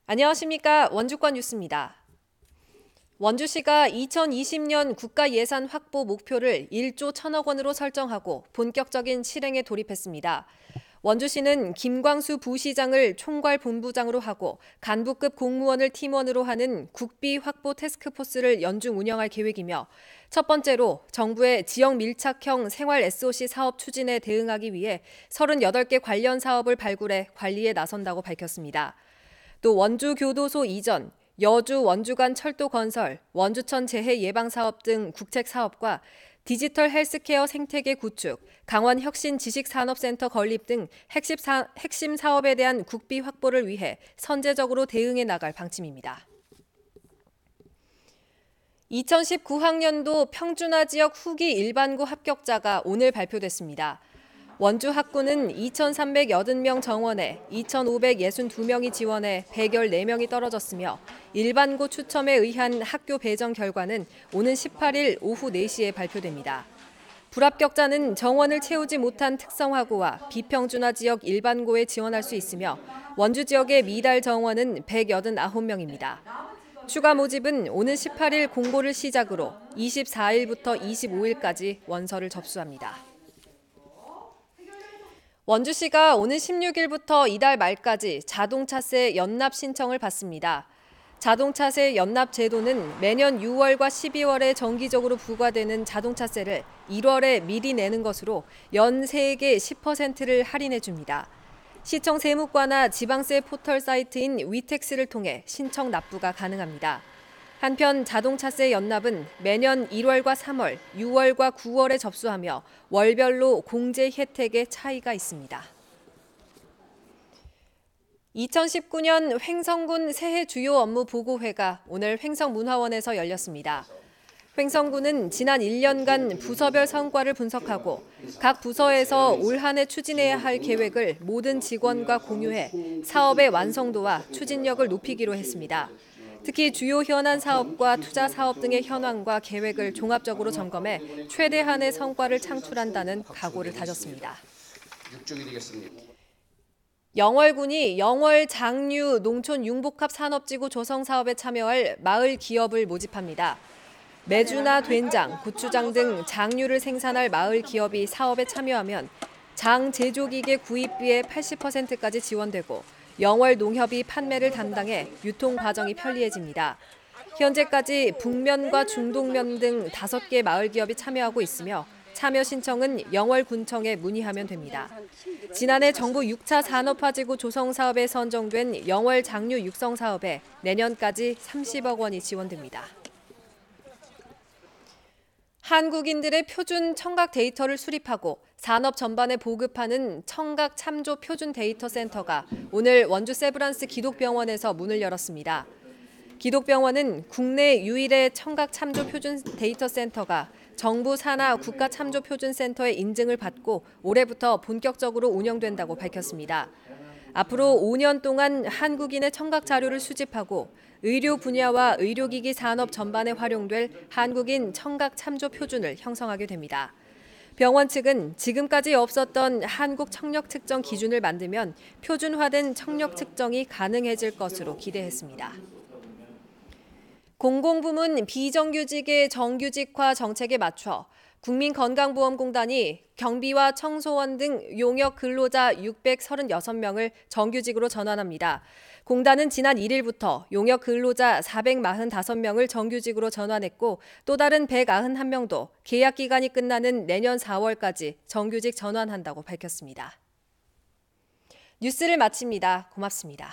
안녕하십니까. 원주권 뉴스입니다. 원주시가 2020년 국가예산 확보 목표를 1조 1천억 원으로 설정하고 본격적인 실행에 돌입했습니다. 원주시는 김광수 부시장을 총괄본부장으로 하고 간부급 공무원을 팀원으로 하는 국비 확보 태스크포스를 연중 운영할 계획이며 첫 번째로 정부의 지역 밀착형 생활 SOC 사업 추진에 대응하기 위해 38개 관련 사업을 발굴해 관리에 나선다고 밝혔습니다. 또 원주 교도소 이전, 여주 원주 간 철도 건설, 원주천 재해 예방 사업 등 국책 사업과 디지털 헬스케어 생태계 구축, 강원 혁신 지식산업센터 건립 등 핵심 사업에 대한 국비 확보를 위해 선제적으로 대응해 나갈 방침입니다. 2019학년도 평준화 지역 후기 일반고 합격자가 오늘 발표됐습니다. 원주 학구는 2,380명 정원에 2,562명이 지원해 114명이 떨어졌으며 일반고 추첨에 의한 학교 배정 결과는 오는 18일 오후 4시에 발표됩니다. 불합격자는 정원을 채우지 못한 특성화고와 비평준화 지역 일반고에 지원할 수 있으며 원주 지역의 미달 정원은 189명입니다. 추가 모집은 오는 18일 공고를 시작으로 24일부터 25일까지 원서를 접수합니다. 원주시가 오는 16일부터 이달 말까지 자동차세 연납 신청을 받습니다. 자동차세 연납 제도는 매년 6월과 12월에 정기적으로 부과되는 자동차세를 1월에 미리 내는 것으로 연 세액의 10%를 할인해 줍니다. 시청 세무과나 지방세 포털 사이트인 위택스를 통해 신청 납부가 가능합니다. 한편 자동차세 연납은 매년 1월과 3월, 6월과 9월에 접수하며 월별로 공제 혜택의 차이가 있습니다. 2019년 횡성군 새해 주요 업무 보고회가 오늘 횡성문화원에서 열렸습니다. 횡성군은 지난 1년간 부서별 성과를 분석하고 각 부서에서 올 한 해 추진해야 할 계획을 모든 직원과 공유해 사업의 완성도와 추진력을 높이기로 했습니다. 특히 주요 현안 사업과 투자 사업 등의 현황과 계획을 종합적으로 점검해 최대한의 성과를 창출한다는 각오를 다졌습니다. 영월군이 영월 장류 농촌 융복합 산업지구 조성 사업에 참여할 마을 기업을 모집합니다. 메주나 된장, 고추장 등 장류를 생산할 마을 기업이 사업에 참여하면 장 제조기계 구입비의 80%까지 지원되고 영월 농협이 판매를 담당해 유통 과정이 편리해집니다. 현재까지 북면과 중동면 등 5개 마을 기업이 참여하고 있으며 참여 신청은 영월군청에 문의하면 됩니다. 지난해 정부 6차 산업화지구 조성 사업에 선정된 영월 장류 육성 사업에 내년까지 30억 원이 지원됩니다. 한국인들의 표준 청각 데이터를 수립하고 산업 전반에 보급하는 청각 참조 표준 데이터 센터가 오늘 원주 세브란스 기독병원에서 문을 열었습니다. 기독병원은 국내 유일의 청각 참조 표준 데이터 센터가 정부 산하 국가 참조 표준 센터의 인증을 받고 올해부터 본격적으로 운영된다고 밝혔습니다. 앞으로 5년 동안 한국인의 청각 자료를 수집하고 의료 분야와 의료기기 산업 전반에 활용될 한국인 청각 참조 표준을 형성하게 됩니다. 병원 측은 지금까지 없었던 한국 청력 측정 기준을 만들면 표준화된 청력 측정이 가능해질 것으로 기대했습니다. 공공부문 비정규직의 정규직화 정책에 맞춰 국민건강보험공단이 경비와 청소원 등 용역 근로자 636명을 정규직으로 전환합니다. 공단은 지난 1일부터 용역 근로자 445명을 정규직으로 전환했고 또 다른 191명도 계약 기간이 끝나는 내년 4월까지 정규직 전환한다고 밝혔습니다. 뉴스를 마칩니다. 고맙습니다.